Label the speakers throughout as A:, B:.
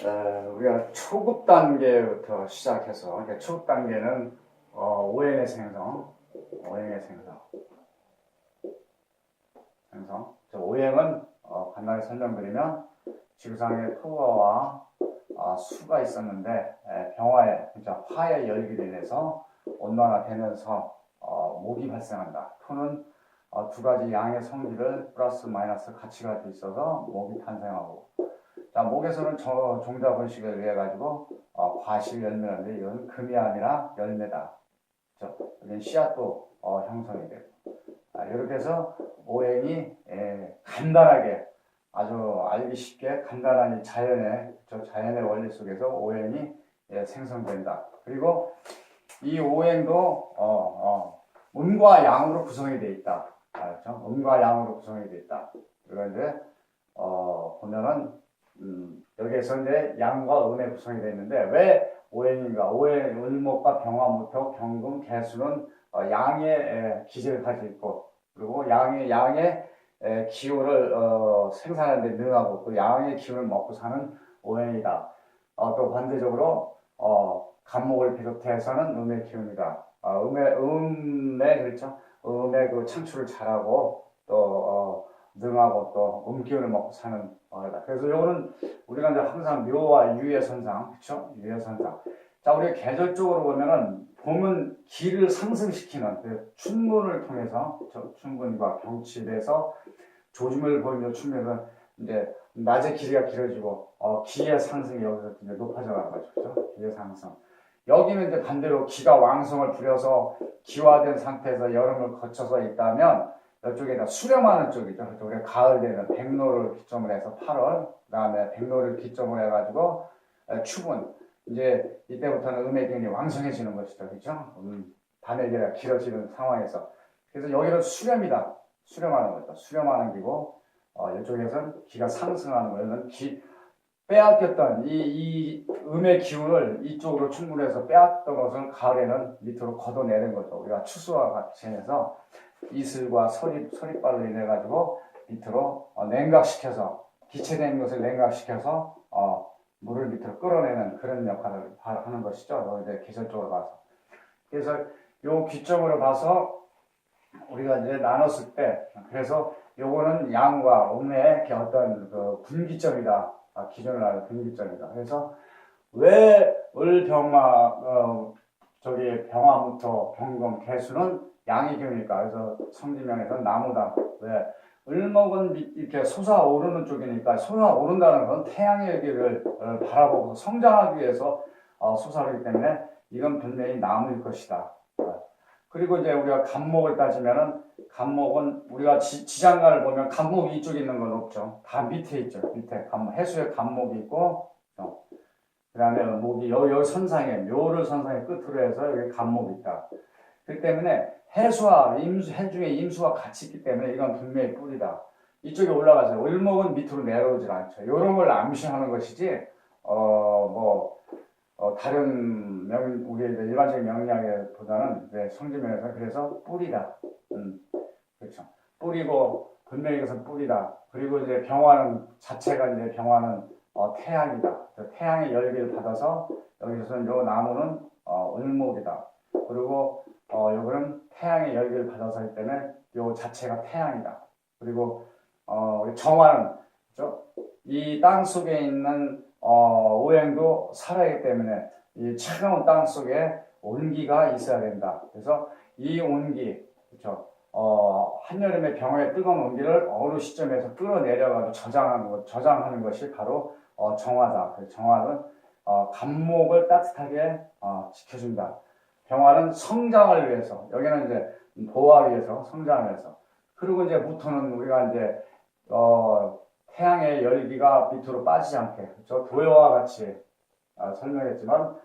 A: 우리가 초급 단계부터 시작해서, 그러니까 초급 단계는 오행의 생성, 오행은 간단히 설명드리면 지구상에 토와 수가 있었는데 병화에, 그러니까 화의 열기로 인해서 온난화되면서 목이 발생한다. 토는 두 가지 양의 성질을 플러스 마이너스 같이 가지고 있어서 목이 탄생하고, 자, 목에서는 종자 번식에 의해 가지고 과실 열매인데 이건 금이 아니라 열매다. 여기는 씨앗도 형성이 되고, 이렇게 해서 오행이 간단하게, 아주 알기 쉽게 간단한 자연의 원리 속에서 오행이 생성된다. 그리고 이 오행도 음과 양으로 구성이 되어 있다. 알았죠? 음과 양으로 구성이 되어 있다. 그리고 이제 보면은 여기에서 이제 양과 음의 구성이 되어 있는데, 왜 오행인가? 오행, 을목과 병화, 무토, 경금, 개수는 양의 기질을 가지고 있고, 그리고 양의 기운을 생산하는 데 능하고, 그 양의 기운을 먹고 사는 오행이다. 또 반대적으로 간목을 비롯해서는 음의 기운이다. 그렇죠? 음의 그 창출을 잘하고 또 능하고 또 기운을 먹고 사는 거다. 그래서 요거는 우리가 이제 항상 묘와 유의 선상, 그렇죠? 유의 선상. 자, 우리가 계절적으로 보면 기를 상승시키는 그 춘분을 통해서, 춘분과 경칩에서 조짐을 보이며 춘분에서 이제 낮의 길이가 길어지고 기의 상승이 여기서 이제 높아져가는 거죠. 그렇죠? 기의 상승. 여기는 이제 반대로 기가 왕성을 부려서 기화된 상태에서 여름을 거쳐서 있다면, 이쪽에다 수렴하는 쪽이죠. 우리가 가을 되면 백로를 기점으로 해서 8월, 그 다음에 백로를 기점으로 해가지고 추분, 이제 이때부터는 음의 기운이 왕성해지는 것이죠. 그렇죠? 밤의 길이가 길어지는 상황에서. 그래서 여기는 수렴이다. 수렴하는 거죠. 수렴하는 기고, 이쪽에서는 기가 상승하는 거예요. 빼앗겼던 이 음의 기운을 이쪽으로 충분해서 빼앗던 것을 가을에는 밑으로 걷어내는 거죠. 우리가 추수와 같이 해서 이슬과 서리발로 인해 가지고 밑으로 냉각시켜서, 기체된 것을 냉각시켜서 물을 밑으로 끌어내는 그런 역할을 하는 것이죠. 이제 계절적으로 봐서. 그래서 요 기점으로 봐서 우리가 이제 나눴을 때, 그래서 요거는 양과 음의 어떤 그 분기점이다. 기준을 하는 분기점이다. 그래서 왜 을병화, 병화부터 경금, 개수는 양의 기운일까? 그래서 성지명에서 나무다. 왜? 을목은 이렇게 솟아오르는 쪽이니까, 솟아오른다는 건 태양의 길을 바라보고 성장하기 위해서 솟아오르기 때문에 이건 분명히 나무일 것이다. 그리고 이제 우리가 간목을 따지면은, 간목은 우리가 지장간을 보면 간목이 이쪽에 있는 건 없죠. 다 밑에 있죠. 밑에 해수에 간목이 있고, 그 다음에 목이 여기 선상에, 묘를 선상에 끝으로 해서 여기 간목이 있다. 그렇기 때문에 해수와 해 중에 임수와 같이 있기 때문에 이건 분명히 뿌리다. 이쪽에 올라가서 을목은 밑으로 내려오질 않죠. 이런 걸 암시하는 것이지, 다른 우리 일반적인 명리학보다는 성지명에서 그래서 뿌리다. 그렇죠. 뿌리고, 분명히 이것은 뿌리다. 그리고 이제 병화는 태양이다. 태양의 열기를 받아서 여기서는 요 나무는 을목이다. 그리고 요거는 태양의 열기를 받아서 하기 때문에 요 자체가 태양이다. 그리고 정화는, 그렇죠? 이 땅 속에 있는 오행도 살아있기 때문에 이 차가운 땅 속에 온기가 있어야 된다. 그래서 이 온기, 그렇죠? 한여름에 병화의 뜨거운 온기를 어느 시점에서 끌어내려가지고 저장하는 것이 바로 정화다. 정화는 간목을 따뜻하게 지켜준다. 병화는 성장을 위해서, 여기는 이제 보호하기 위해서, 성장을 위해서. 그리고 이제 무토는 우리가 이제 태양의 열기가 밑으로 빠지지 않게, 그렇죠? 도요와 같이 설명했지만,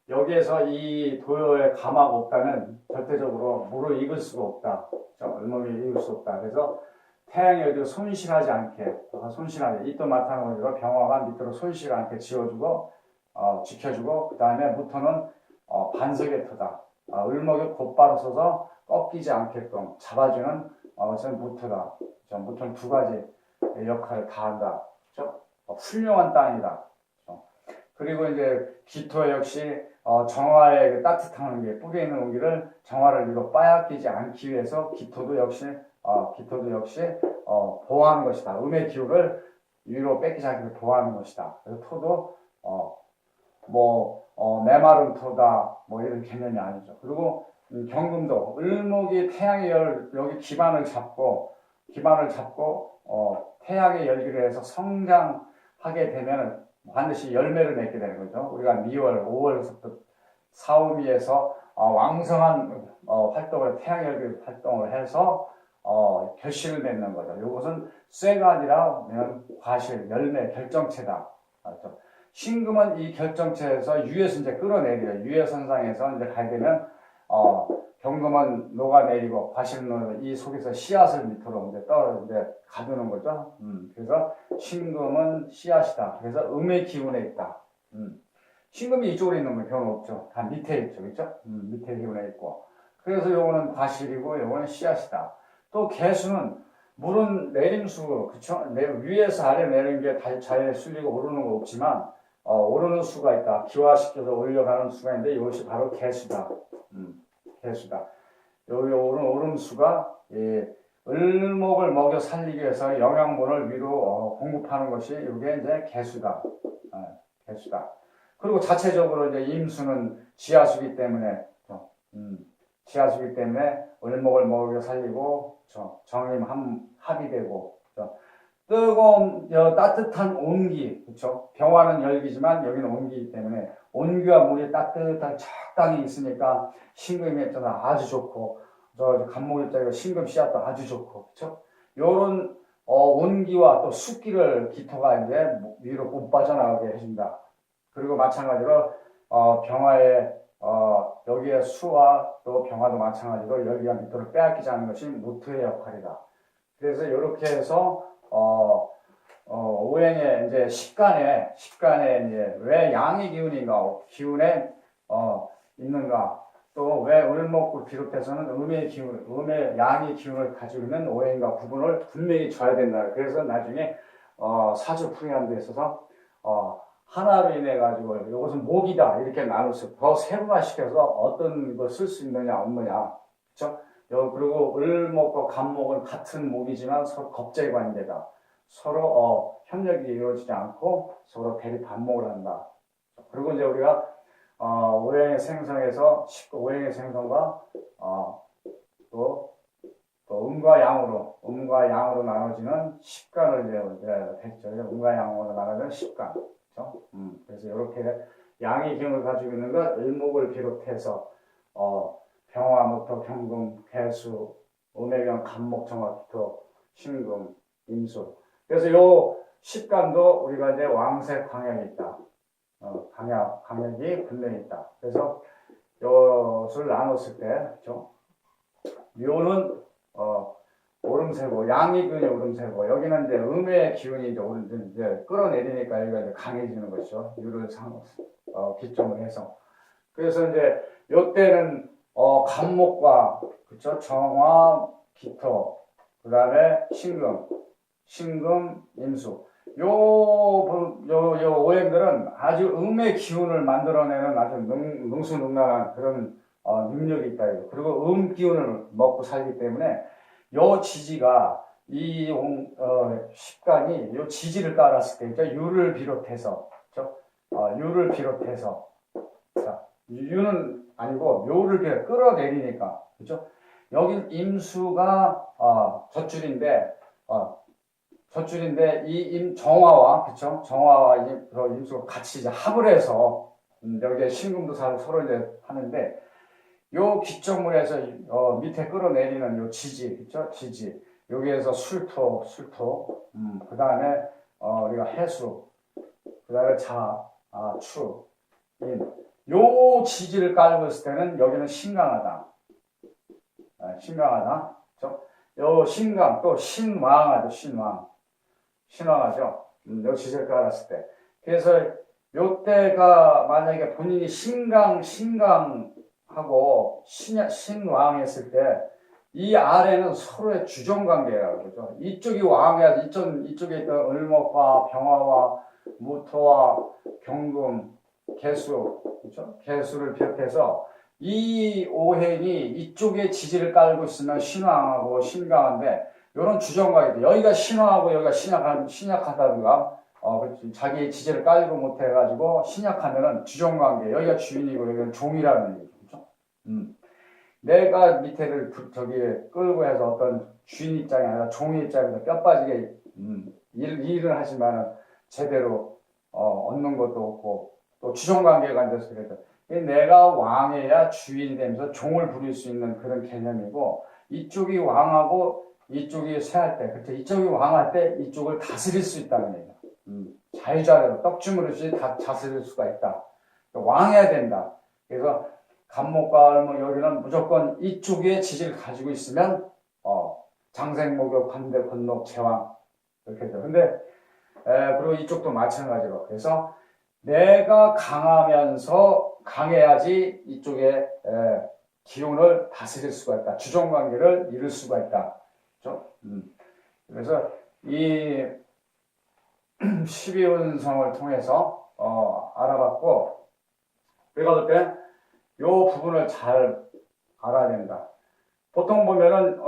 A: 여기에서 이 도요의 감화가 없다면 절대적으로 물을 익을 수가 없다. 그렇죠? 을목이 익을 수 없다. 그래서 태양의 열기를 손실하지 않게, 이또 마찬가지로 병화가 밑으로 손실하지 않게 지어주고, 지켜주고, 그 다음에 무토는 반석의 토다. 을목이 곧바로 서서 꺾이지 않게끔 잡아주는 것은 무토다. 그렇죠? 무토는 두 가지 역할을 다 한다. 그렇죠? 훌륭한 땅이다. 그렇죠? 그리고 이제 기토 역시 정화의 그 따뜻한 온기, 뿌리에 있는 온기를 정화를 위로 빠앗기지 않기 위해서 기토도 역시 보호하는 것이다. 음의 기운을 위로 뺏기지 않게 보호하는 것이다. 그래서 토도 메마른 토다 뭐 이런 개념이 아니죠. 그리고 경금도 을목이 태양의 여기 기반을 잡고 태양의 열기를 해서 성장하게 되면 반드시 열매를 맺게 되는 거죠. 우리가 미월, 5월부터 사오미에서 왕성한 활동을 태양의 열기 활동을 해서 결실을 맺는 거죠. 이것은 쇠가 아니라 과실, 열매, 결정체다. 맞죠? 신금은 이 결정체에서 유에서 이제 끌어내려요. 유해선상에서 이제 가게 되면 경금은 녹아내리고 과실은 이 속에서 씨앗을 밑으로 이제 가두는 거죠. 그래서 신금은 씨앗이다. 그래서 음의 기운에 있다. 신금이 이쪽으로 있는 건 별로 없죠. 다 밑에 있죠. 그렇죠? 밑에 기운에 있고. 그래서 요거는 과실이고 요거는 씨앗이다. 또 개수는 물은 내림수, 그쵸? 위에서 아래 내리는 게 자연에 쓸리고 오르는 거 없지만 오르는 수가 있다. 기화시켜서 올려가는 수가 있는데 이것이 바로 개수다. 개수다. 여기 오름수가 을목을 먹여 살리기 위해서 영양분을 위로 공급하는 것이 이게 이제 개수다. 개수다. 그리고 자체적으로 이제 임수는 지하수기 때문에 을목을 먹여 살리고 정임 합이 되고 뜨거운 따뜻한 온기, 그렇죠? 병화는 열기지만 여기는 온기이기 때문에 온기와 물이 따뜻하게 적당히 있으니까 신금이 아주 좋고 간목 입장에서 신금 씨앗도 아주 좋고, 그렇죠? 요런 온기와 또 습기를 기토가 이제 위로 못 빠져나가게 해준다. 그리고 마찬가지로 병화의 여기에 수와 또 병화도 마찬가지로 열기와 밑으로 빼앗기지 않는 것이 무토의 역할이다. 그래서 이렇게 해서 오행의 이제 식간에 이제 왜 양의 기운에 있는가, 또 왜 을목을 비롯해서는 음의 양의 기운을 가지고 있는 오행과 구분을 분명히 줘야 된다. 그래서 나중에 사주풀이하는 데 있어서 하나로 인해 가지고 이것은 목이다 이렇게 나눠서 더 세분화시켜서 어떤 걸 쓸 수 있느냐 없느냐, 그렇죠? 그리고 을목과 간목은 같은 목이지만 서로 겁제 관계다. 서로 협력이 이루어지지 않고 서로 대립 반목을 한다. 그리고 이제 우리가 오행의 생성에서 오행의 생성과 또 음과 양으로 나눠지는 식간을 이제 했죠. 음과 양으로 나눠지는 식간. 그렇죠? 그래서 이렇게 양의 기운을 가지고 있는 것 을목을 비롯해서 병화, 목토, 경금, 개수, 음해경, 간목, 정화, 기토, 신금, 임수. 그래서 요 식간도 우리가 이제 왕색 광역이 있다. 광역이 분명히 있다. 그래서 요것을 나눴을 때, 그렇죠? 묘는 오름세고, 양의 기운이 오름세고, 여기는 이제 음의 기운이 이제 끌어내리니까 여기가 이제 강해지는 것이죠. 유를 기점을 해서. 그래서 이제 요때는 간목과, 그쵸? 정화, 기토, 그 다음에 신금, 임수. 요 오행들은 아주 음의 기운을 만들어내는 아주 능수능란한 그런 능력이 있다. 그리고 기운을 먹고 살기 때문에 요 지지가 식간이 요 지지를 따랐을 때, 그러니까 유를 비롯해서, 그렇죠? 유를 비롯해서, 자, 유는 아니고 묘를 끌어내리니까, 그렇죠? 여긴 임수가 젖줄인데 이 정화와, 그쵸? 정화와 임수가 같이 이제 합을 해서 여기에 신금도 서로 이제 하는데, 요 기점물에서 밑에 끌어내리는 요 지지, 그쵸? 지지. 여기에서 술토, 그 다음에 우리가 해수, 그 다음에 추, 인. 요 지지를 깔고 있을 때는 여기는 신강하다. 그쵸? 요 신강, 또 신왕하죠, 신왕하죠. 요 지지를 깔았을 때. 그래서 요때가 만약에 본인이 신강하고 신왕 했을 때, 이 아래는 서로의 주종 관계라고 그러죠. 이쪽이 왕이야, 이쪽에 있던 을목과 병화와 무토와 경금, 개수, 그렇죠? 개수를 비롯해서 이 오행이 이쪽에 지지를 깔고 있으면 신왕하고 신강한데 이런 주정각이 돼. 여기가 신왕하고 여기가 신약하다든가 자기 지지를 깔고 못해가지고 신약하면은 주정관계 여기가 주인이고 여기는 종이라는 얘기죠. 그렇죠? 내가 밑에를 저기 끌고 해서 어떤 주인 입장이 아니라 종이 입장에서 뼈 빠지게 일을 하지만은 제대로 얻는 것도 없고 또 주종관계가 안 돼서 그래도 내가 왕해야 주인이 되면서 종을 부릴 수 있는 그런 개념이고 이쪽이 왕하고 이쪽이 쇠할 때 그렇죠. 이쪽이 왕할 때 이쪽을 다스릴 수 있다는 얘기야. 자유자재로 떡주무릇이 다 다스릴 수가 있다. 왕해야 된다. 그래서 간목가을 뭐 여기는 무조건 이쪽에 지지를 가지고 있으면 장생목욕 관대 건록 제왕 이렇게 되죠. 근데 그리고 이쪽도 마찬가지로 그래서 내가 강하면서 강해야지 이쪽에 기운을 다스릴 수가 있다. 주종관계를 이룰 수가 있다. 그렇죠? 그래서 이 12운성을 통해서 알아봤고 우리가 볼 때 이 부분을 잘 알아야 된다. 보통 보면은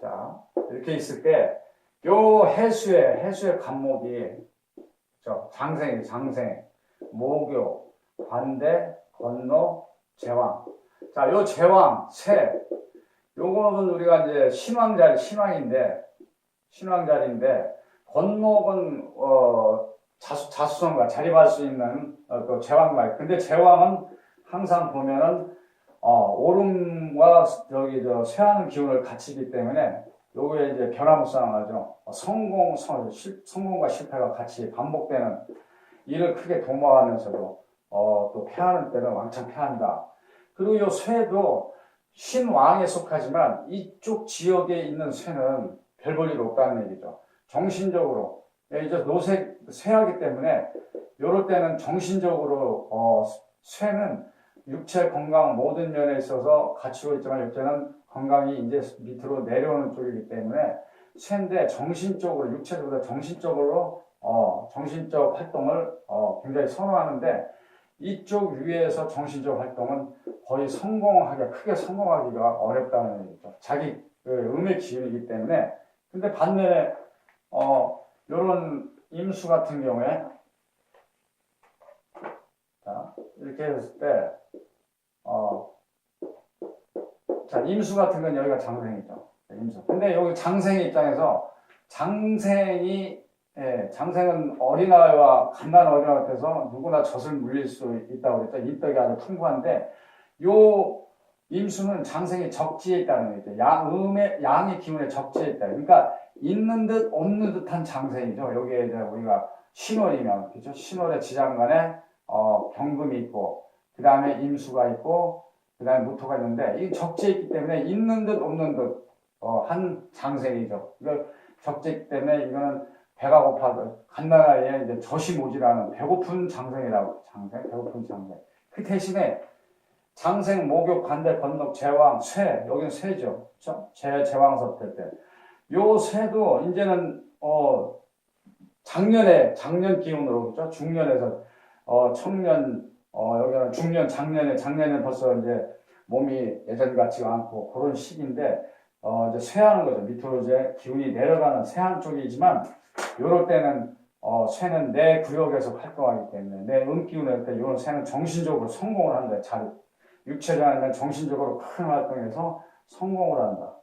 A: 자 이렇게 있을 때 요 해수의 간목이 장생, 모교, 관대, 건노, 제왕. 자, 요 제왕, 새. 요거는 우리가 이제 신왕자리인데, 건목은, 자수성가, 자립할 수 있는, 또 제왕말. 근데 제왕은 항상 보면은, 오름과 쇠하는 기운을 갖추기 때문에, 요게 이제 변화무쌍하죠. 성공과 실패가 같이 반복되는 일을 크게 도모하면서도 또 패하는 때는 왕창 패한다. 그리고 요 쇠도 신왕에 속하지만 이쪽 지역에 있는 쇠는 별 볼 일 없다는 얘기죠. 정신적으로 이제 쇠하기 때문에 요럴 때는 정신적으로 쇠는 육체 건강 모든 면에 있어서 갖추고 있지만 육체는 건강이 이제 밑으로 내려오는 쪽이기 때문에 쇠인데 정신적으로 육체보다 정신적으로 정신적 활동을 굉장히 선호하는데 이쪽 위에서 정신적 활동은 거의 크게 성공하기가 어렵다는 얘기죠. 자기 음의 기운이기 때문에. 근데 반면에 요런 임수 같은 경우에 자, 이렇게 했을 때 자, 임수 같은 건 여기가 장생이죠. 임수. 근데 여기 장생의 입장에서 장생은 어린아이와 갓난 어린아이 같아서 누구나 젖을 물릴 수 있다고 그랬죠. 인덕이 아주 풍부한데 요 임수는 장생의 적지에 있다는 거죠. 양의 기운의 적지에 있다. 그러니까 있는 듯 없는 듯한 장생이죠. 여기에 이제 우리가 신월이면 그렇죠. 신월의 지장간에 경금이 있고 그 다음에 임수가 있고 그 다음에 무토가 있는데 이 적지에 있기 때문에 있는 듯 없는 듯 한 장생이죠. 그러니까 적지에 있기 때문에 이거는 배가 고파도 갓난아이에 이제 젖이 모자라는 배고픈 장생이라고 배고픈 장생. 그 대신에 장생, 목욕, 관대, 건록, 제왕, 쇠 여기는 쇠죠. 그렇죠? 제왕섭 될 때. 요 쇠도 이제는 작년 기운으로 그렇죠? 중년에서 청년 여기는 중년, 작년에 벌써 이제 몸이 예전 같지가 않고 그런 시기인데, 이제 쇠하는 거죠. 밑으로 이제 기운이 내려가는 쇠한 쪽이지만, 요럴 때는, 쇠는 내 구역에서 활동하기 때문에, 내 음기운일 때, 요런 쇠는 정신적으로 성공을 한다. 육체적이 아니라 정신적으로 큰 활동에서 성공을 한다.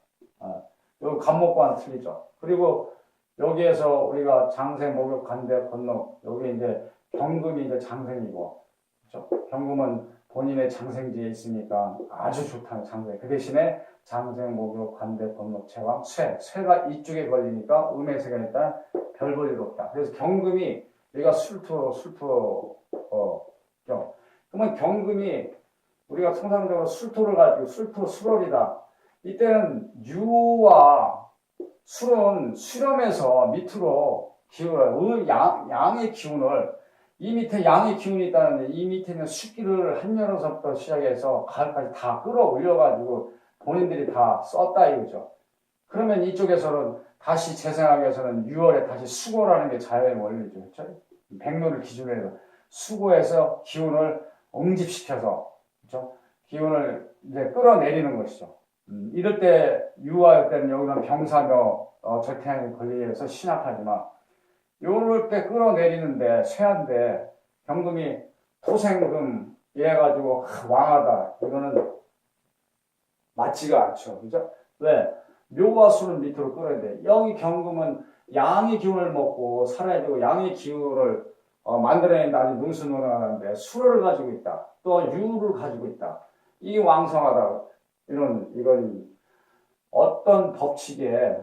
A: 요 간목과는 틀리죠. 그리고 여기에서 우리가 장생, 목욕, 관대, 건록, 여기 이제 경금이 이제 장생이고, 그렇죠? 경금은 본인의 장생지에 있으니까 아주 좋다는 장생. 그 대신에 장생, 목욕, 관대, 건록, 제왕, 쇠가 이쪽에 걸리니까 음의 세가 일단 별 볼 일 없다. 그래서 경금이 여기가 그러면 경금이 우리가 통상적으로 술토를 가지고 수월이다. 이때는 유와 술은 수렴해서 밑으로 기운을 양의 기운을 이 밑에 양의 기운이 있다는데 이 밑에는 숫기를 한여름서부터 시작해서 가을까지 다 끌어올려가지고 본인들이 다 썼다 이거죠. 그러면 이쪽에서는 다시 재생하기 위해서는 6월에 다시 수고라는 게 자연의 원리죠. 그렇죠? 백로를 기준으로 해서 수고해서 기운을 응집시켜서, 그렇죠? 기운을 이제 끌어내리는 것이죠. 이럴 때 유화일 때는 여기는 병사며 절태양이 걸리해서 신약하지만 요럴 때 끌어내리는데 쇠한데 경금이 토생금 이래가지고 왕하다 이거는 맞지가 않죠. 그죠? 왜? 묘와 수는 밑으로 끌어야 돼. 여기 경금은 양의 기운을 먹고 살아야 되고 양의 기운을 만들어낸다. 아니 능수능란한데 수를 가지고 있다. 또 유를 가지고 있다. 이 왕성하다. 이건 어떤 법칙에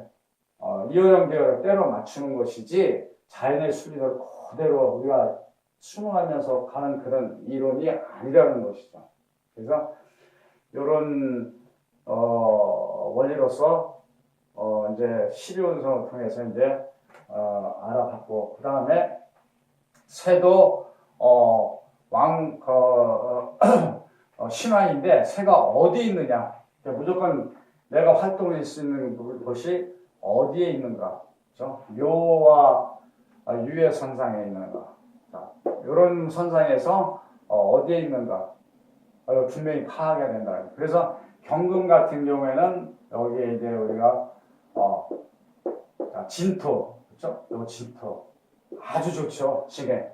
A: 이어령대어를 때려 맞추는 것이지 자연의 순리를 그대로 우리가 순응하면서 가는 그런 이론이 아니라는 것이죠. 그래서 이런 원리로서 이제 12운성을 통해서 이제 알아봤고 그 다음에 새도 신화인데 새가 어디 있느냐 무조건 내가 활동할 수 있는 것이 어디에 있는가 그렇죠? 묘와 유의 선상에 있는가 자, 이런 선상에서 어디에 있는가 분명히 파악해야 된다. 그래서 경금 같은 경우에는 여기에 이제 우리가 진토 그렇죠? 요 진토 아주 좋죠.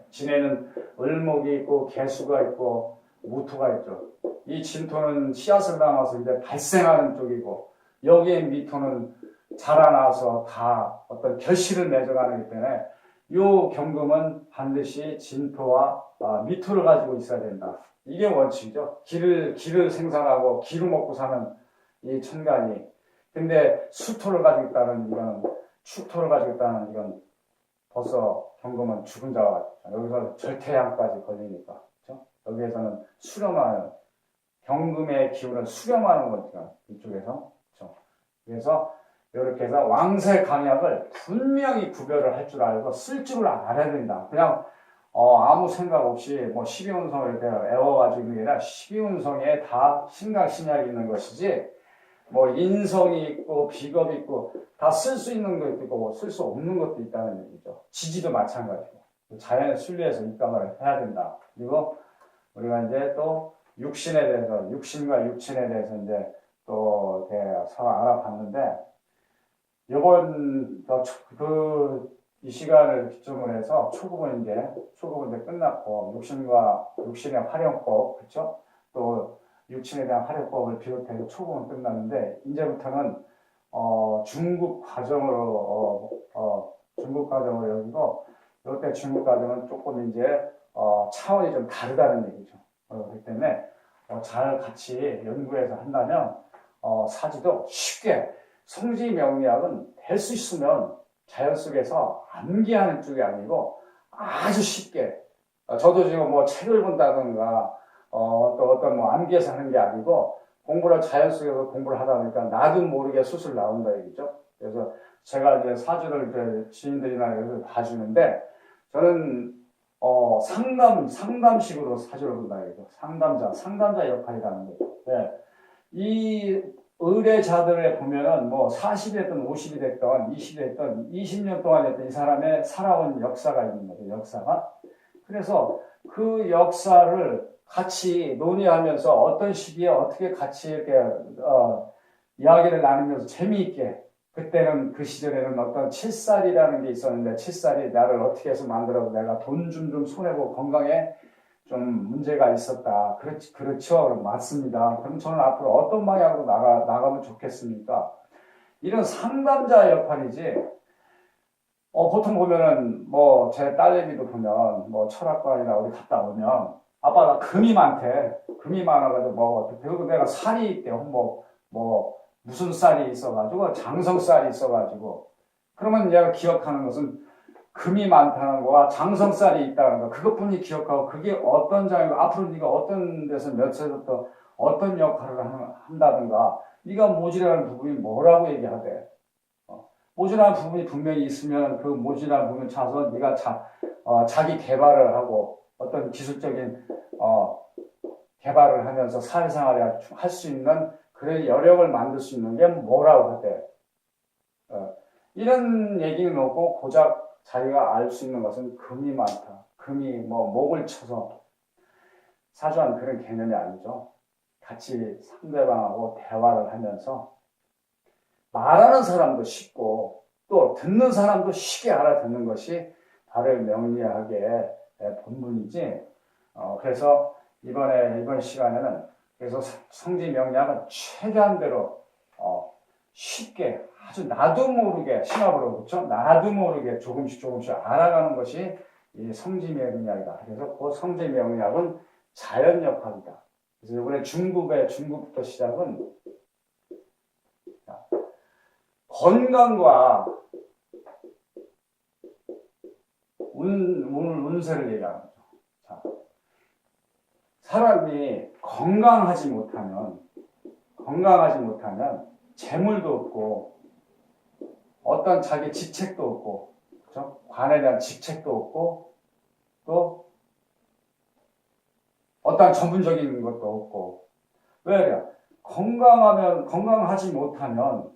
A: 진해는 을목이 있고 개수가 있고 무토가 있죠. 이 진토는 씨앗을 담아서 이제 발생하는 쪽이고 여기에 미토는 자라나서 다 어떤 결실을 맺어가기 때문에 이 경금은 반드시 진토와 미토를 가지고 있어야 된다. 이게 원칙이죠. 기를 생산하고 기를 먹고 사는 이 천간이. 근데 수토를 가지고 있다는 이건 축토를 가지고 있다는 이건 벌써 경금은 죽은 자와 같죠. 여기서 절태양까지 걸리니까. 그렇죠? 여기에서는 수렴하는 경금의 기운을 수렴하는 거니까 이쪽에서. 그렇죠? 그래서 이렇게 해서 왕세 강약을 분명히 구별을 할 줄 알고 쓸 줄을 알아야 된다. 그냥 아무 생각 없이 뭐 12운성을 애워가지고 있는 게 아니라 12운성에 다 신강신약이 있는 것이지 뭐 인성이 있고 비겁이 있고 다 쓸 수 있는 것도 있고 쓸 수 없는 것도 있다는 얘기죠. 지지도 마찬가지고 자연의 순리에서 입각을 해야 된다. 그리고 우리가 이제 또 육신에 대해서 육신과 육친에 대해서 이제 또 알아봤는데 이번 이 시간을 기점으로 해서 초급은 이제 끝났고 육신과 육신의 활용법 그렇죠? 또 육친에 대한 활용법을 비롯해서 초급은 끝났는데 이제부터는 중급 과정으로 여기고 이때 중급 과정은 조금 이제 차원이 좀 다르다는 얘기죠. 그렇기 때문에 잘 같이 연구해서 한다면 사지도 쉽게 성지명리학은 될 수 있으면 자연 속에서 암기하는 쪽이 아니고 아주 쉽게 저도 지금 뭐 책을 본다든가 또 어떤 뭐 암기해서 하는 게 아니고 공부를 자연 속에서 공부를 하다 보니까 나도 모르게 수술 나온다 얘기죠. 그래서 제가 이제 사주를 이제 지인들이나 이렇게 봐주는데 저는 상담식으로 사주를 본다 얘기죠. 상담자 역할이라는 거죠. 네. 이 의뢰자들에 보면은 뭐 40이 됐든 50이 됐든 20이 됐든 20년 동안 했던 이 사람의 살아온 역사가 있는 거죠. 역사가. 그래서 그 역사를 같이 논의하면서 어떤 시기에 어떻게 같이 이렇게 이야기를 나누면서 재미있게 그때는 그 시절에는 어떤 칠살이라는 게 있었는데 칠살이 나를 어떻게 해서 만들어서 내가 돈 좀 손해보고 건강에 좀 문제가 있었다. 그렇죠. 맞습니다. 그럼 저는 앞으로 어떤 방향으로 나가면 좋겠습니까? 이런 상담자 역할이지. 보통 보면은 뭐 제 딸내미도 보면 뭐 철학관이나 어디 갔다 오면 아빠가 금이 많대. 금이 많아가지고 뭐 그리고 내가 쌀이 있대요. 뭐 무슨 쌀이 있어가지고 장성쌀이 있어가지고 그러면 얘가 기억하는 것은 금이 많다는 거와 장성쌀이 있다는 거 그것뿐이 기억하고 그게 어떤 장이고 앞으로 네가 어떤 데서 몇 살부터 어떤 역할을 한다든가 네가 모질라는 부분이 뭐라고 얘기하대. 모질라는 부분이 분명히 있으면 그 모질라는 부분 찾아서 네가 자기 개발을 하고 어떤 기술적인 개발을 하면서 사회생활을 할 수 있는 그런 여력을 만들 수 있는 게 뭐라고 하대. 이런 얘기는 없고 고작 자기가 알 수 있는 것은 금이 많다. 금이 뭐 목을 쳐서 사주한 그런 개념이 아니죠. 같이 상대방하고 대화를 하면서 말하는 사람도 쉽고 또 듣는 사람도 쉽게 알아듣는 것이 바로 명리학의 본분이지. 그래서 이번 시간에는 그래서 성지 명리학은 최대한대로 쉽게 아주 나도 모르게 심합으로 그렇죠? 나도 모르게 조금씩 알아가는 것이 이 성지 명리학이다. 그래서 그 성지 명리학은 자연역학이다. 그래서 이번에 중국부터 시작은 건강과 운세를 얘기하는 거죠. 자, 사람이 건강하지 못하면 재물도 없고 어떤 자기 직책도 없고 그렇죠? 관에 대한 직책도 없고 또 어떤 전문적인 것도 없고 왜 건강하지 못하면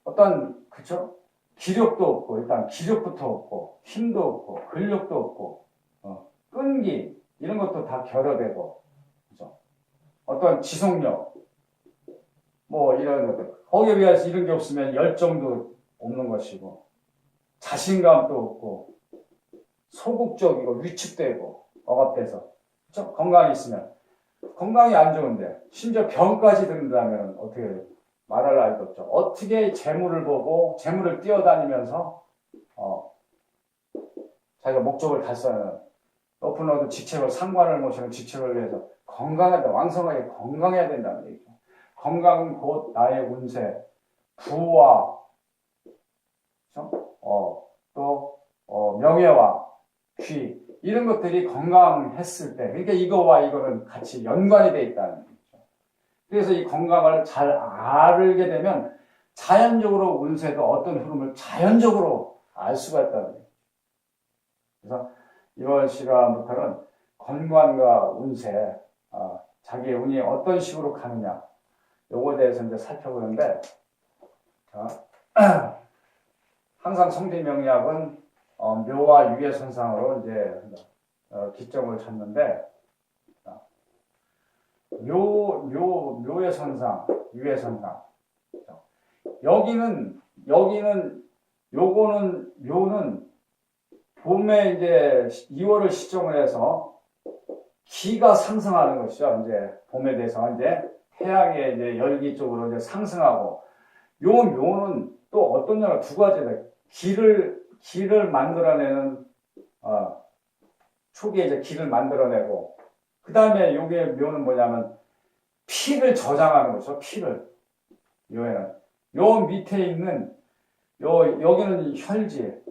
A: 어떤 그렇죠? 기력도 없고 일단 기력부터 없고 힘도 없고 근력도 없고 끈기 이런 것도 다 결여되고 그렇죠? 어떤 지속력 뭐 이런 것들 거기에 비해서 이런 게 없으면 열정도 없는 것이고 자신감도 없고 소극적이고 위축되고 억압돼서 그렇죠? 건강이 있으면 건강이 안 좋은데 심지어 병까지 든다면 어떻게 돼요? 말할 나위도 없죠. 어떻게 재물을 보고 재물을 뛰어다니면서 자기가 목적을 달성하는 높은 어떤 직책을 상관을 모시는 직책을 위해서 건강하다 왕성하게 건강해야 된다는 얘기죠. 건강은 곧 나의 운세, 부와 또 명예와 귀 이런 것들이 건강했을 때 그러니까 이거와 이거는 같이 연관이 돼 있다는 거죠. 그래서 이 건강을 잘 알게 되면 자연적으로 운세도 어떤 흐름을 자연적으로 알 수가 있다는 거예요. 그래서 이번 시간부터는 건강과 운세, 자기의 운이 어떤 식으로 가느냐 요거에 대해서 이제 살펴보는데 항상 성대명리학은 묘와 유해선상으로 이제 기점을 찾는데 묘의 선상, 유의 선상. 요거는 묘는 봄에 이제 2월을 시점을 해서 기가 상승하는 것이죠. 이제 봄에 대해서 이제 태양의 이제 열기 쪽으로 이제 상승하고 요 묘는 또 어떤 냐가 두 가지다. 기를 만들어내는 초기에 이제 기를 만들어내고 그 다음에 요게 묘는 뭐냐면 피를 저장하는 거죠. 피를 요에는 요 밑에 있는 여기는 혈지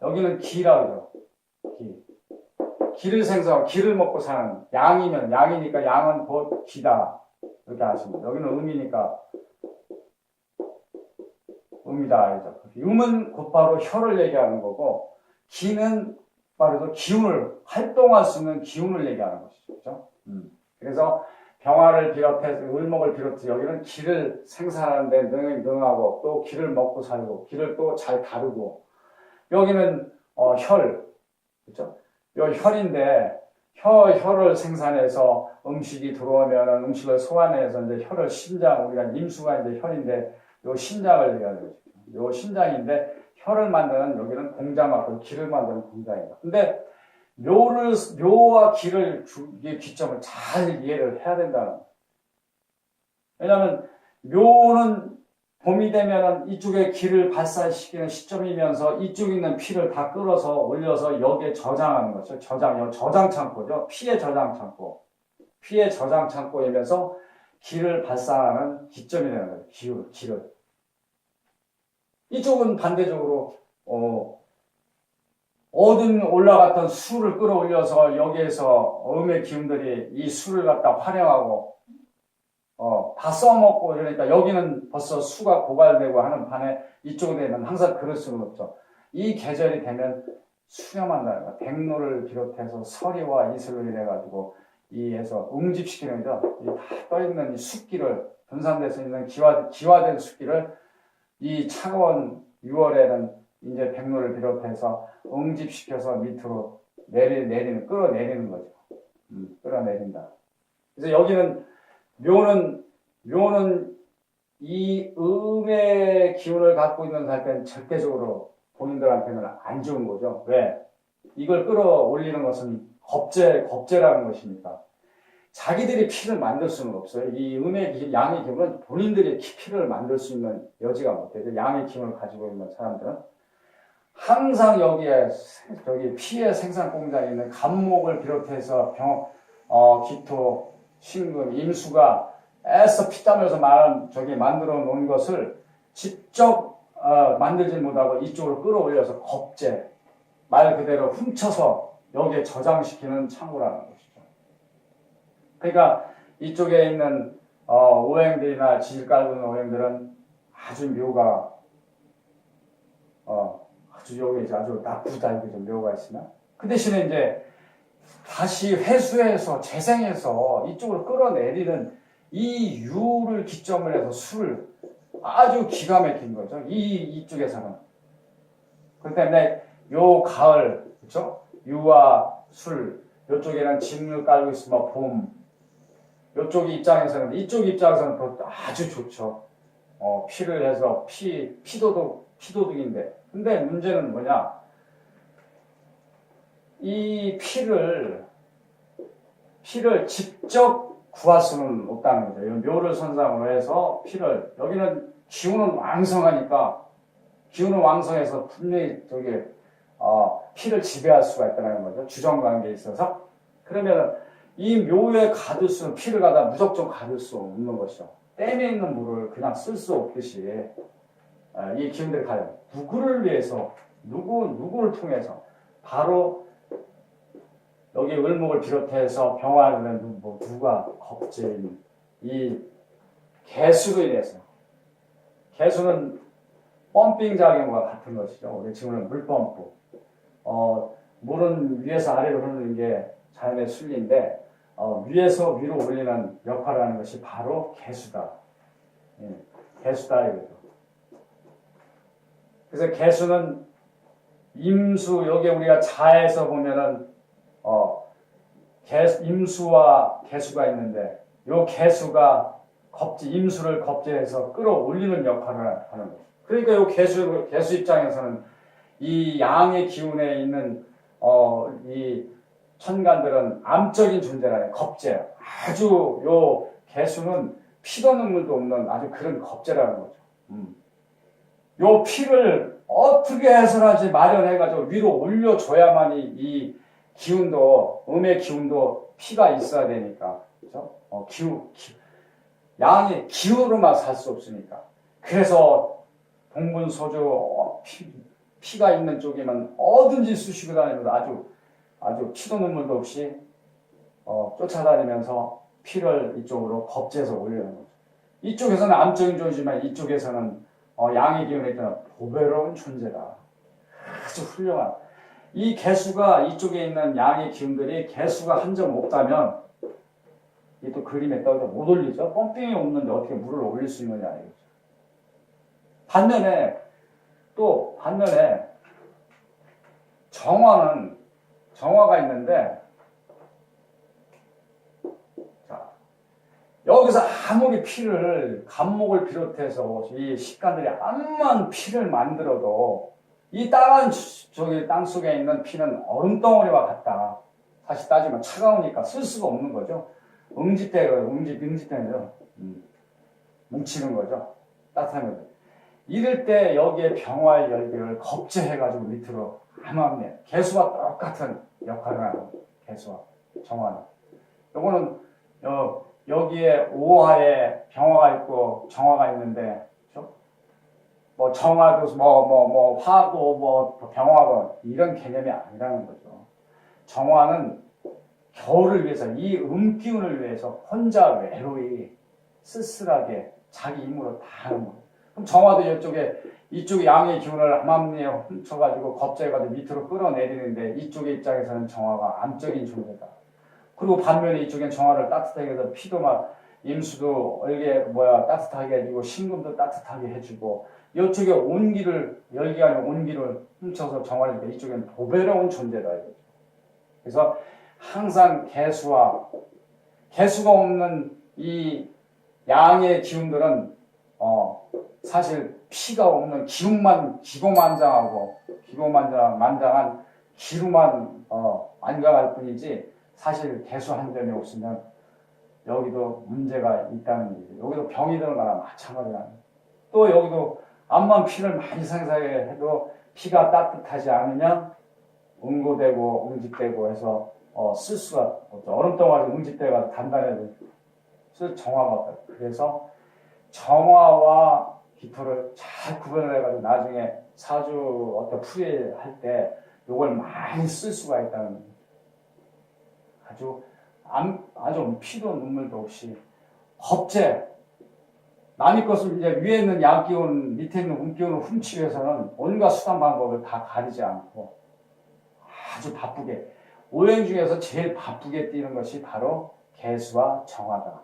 A: 여기는 기라고 그러죠. 기를 생성하고 기를 먹고 사는 양이면 양이니까 양은 곧 기다 이렇게 하십니다. 여기는 음이니까 음이다 그죠. 음은 곧바로 혈을 얘기하는 거고 기는 바로 기운을 활동할 수 있는 기운을 얘기하는 것이죠. 그렇죠? 그래서 병화를 비롯해서 을목을 비롯해서 여기는 기를 생산하는 데 능하고 또 기를 먹고 살고 기를 또 잘 다루고 여기는 혈 그렇죠? 요 혈인데 혈을 생산해서 음식이 들어오면 음식을 소화해서 이제 혈을 신장 우리가 임수가 이제 혈인데 요 신장을 얘기하는 거죠. 요 신장인데 혈을 만드는 여기는 공장하고 기를 만드는 공장이다. 근데 묘와 기를 기점을 잘 이해를 해야 된다는 거예요. 왜냐하면 묘는 봄이 되면은 이쪽에 기를 발산시키는 시점이면서 이쪽에 있는 피를 다 끌어서 올려서 여기에 저장하는 거죠. 저장 창고죠. 피의 저장 창고. 피의 저장 창고이면서 기를 발산하는 기점이 되는 거예요. 기를. 이쪽은 반대적으로 어둠 올라갔던 수를 끌어올려서 여기에서 음의 기운들이 이 수를 갖다 활용하고 다 써먹고 그러니까 여기는 벌써 수가 고갈되고 하는 반에 이쪽에 되면 항상 그럴 수는 없죠. 이 계절이 되면 수렴한다는 거야. 백로를 비롯해서 서리와 이슬을 이래가지고 이에서 응집시키는 거죠. 이 다 떠있는 이 숫기를 분산돼서 있는 기화된 숫기를 이 차가운 6월에는 이제 백로를 비롯해서 응집시켜서 밑으로 끌어내리는 거죠. 끌어내린다. 그래서 여기는 묘는 이 음의 기운을 갖고 있는 사람은 절대적으로 본인들한테는 안 좋은 거죠. 왜? 이걸 끌어올리는 것은 겁재라는 것이니까. 자기들이 피를 만들 수는 없어요. 이 양의 기운은 본인들이 피를 만들 수 있는 여지가 못 되죠. 양의 기운을 가지고 있는 사람들은. 항상 여기에, 피의 생산 공장에 있는 간목을 비롯해서 기토, 신금, 임수가 애써 피땀 흘려서 만들어 놓은 것을 직접 만들지 못하고 이쪽으로 끌어올려서 겁재, 말 그대로 훔쳐서 여기에 저장시키는 창고라는 것이죠. 그러니까 이쪽에 있는 오행들이나 지질 깔고 있는 오행들은 아주 묘가 아주 여기 아주 나쁘다 이게 묘가 있으나 그 대신에 이제 다시 회수해서 재생해서 이쪽으로 끌어내리는 이 유를 기점을 해서 술을 아주 기가 막힌 거죠. 이쪽에서는. 그렇기 때문에 요 가을, 그렇죠? 유와 술, 요쪽에는 진을 깔고 있으면 봄. 이쪽 입장에서는 또 아주 좋죠. 피를 해서 피도둑인데. 근데 문제는 뭐냐? 이 피를 직접 구할 수는 없다는 거죠. 묘를 선상으로 해서 여기는 기운은 왕성하니까, 기운은 왕성해서 분명히 피를 지배할 수가 있다는 거죠. 주정관계에 있어서. 그러면 이 묘에 가둘 수는 피를 무작정 가둘 수 없는 것이죠. 댐에 있는 물을 그냥 쓸 수 없듯이, 이 기운들이 가요. 누구를 위해서, 누구를 통해서, 바로 여기 을목을 비롯해서 병화는 누가 겁재인 이 개수로 인해서 개수는 펌핑 작용과 같은 것이죠. 우리 지금은 물펌프. 물은 위에서 아래로 흐르는 게 자연의 순리인데 위에서 위로 올리는 역할을 하는 것이 바로 개수다. 개수다 이거죠. 그래서 개수는 임수 여기 우리가 자에서 보면은 임수와 개수가 있는데 요 개수가 임수를 겁재해서 끌어올리는 역할을 하는 거죠. 그러니까 요 개수 입장에서는 이 양의 기운에 있는 이 천간들은 암적인 존재라는 겁재. 아주 요 개수는 피도 눈물도 없는 아주 그런 겁재라는 거죠. 요 피를 어떻게 해서라지 마련해가지고 위로 올려줘야만이 이 기운도, 음의 기운도 피가 있어야 되니까. 그죠? 양이 기운으로만 살 수 없으니까. 그래서 동분소주, 피가 있는 쪽에만 어딘지 쑤시고 다니면서 아주 피도 눈물도 없이, 쫓아다니면서 피를 이쪽으로 겁재해서 올리는 거죠. 이쪽에서는 암적인 존재지만 이쪽에서는, 양의 기운에 있는 보배로운 존재다. 아주 훌륭한. 이 개수가 이쪽에 있는 양의 기운들이 개수가 한 점 없다면 이게 또 그림에 떠서 못 올리죠. 펌핑이 없는데 어떻게 물을 올릴 수 있느냐 이거죠. 반면에 정화가 있는데 자, 여기서 아무리 간목을 비롯해서 이 식간들이 암만 피를 만들어도 이 땅 속에 있는 피는 얼음덩어리와 같다. 사실 따지면 차가우니까 쓸 수가 없는 거죠. 응집되죠. 뭉치는 거죠. 따뜻한 거죠. 이럴 때 여기에 병화의 열기를 겁재해가지고 밑으로 암암내 개수와 똑같은 역할을 하는 개수와 정화는. 요거는 여기에 오화에 병화가 있고 정화가 있는데 정화도 화도 병화고 이런 개념이 아니라는 거죠. 정화는 겨울을 위해서 이 음기운을 위해서 혼자 외로이 쓸쓸하게 자기 힘으로 다 하는 거예요. 그럼 정화도 이쪽에 양의 기운을 암암리에 훔쳐가지고 겁재해가지고 밑으로 끌어내리는데 이쪽의 입장에서는 정화가 암적인 존재다. 그리고 반면에 이쪽엔 정화를 따뜻하게 해서 피도 임수도 따뜻하게 해주고 신금도 따뜻하게 해주고 이쪽에 온기를 열기가 온기를 훔쳐서 정화를 때 이쪽에는 보배로운 존재다. 그래서 항상 개수가 없는 이 양의 기운들은 사실 피가 없는 기고만장한 기루만 안강할 뿐이지 사실 개수 한 점이 없으면 여기도 문제가 있다는 얘기죠. 여기도 병이 드는 거나 마찬가지야. 또 여기도 암만 피를 많이 생산해 해도 피가 따뜻하지 않으면 응고되고 응집되고 해서 쓸 수가 없죠. 얼음덩어리 응집대가 단단해서 쓸 정화가 없다. 그래서 정화와 기토를 잘 구분을 해가지고 나중에 사주 어떤 풀이할 때 이걸 많이 쓸 수가 있다는 아주 피도 눈물도 없이 겁제 남의 것을 이제 위에 있는 양기운 밑에 있는 음기운을 훔치기 위해서는 온갖 수단 방법을 다 가리지 않고 아주 바쁘게 오행 중에서 제일 바쁘게 뛰는 것이 바로 개수와 정화다.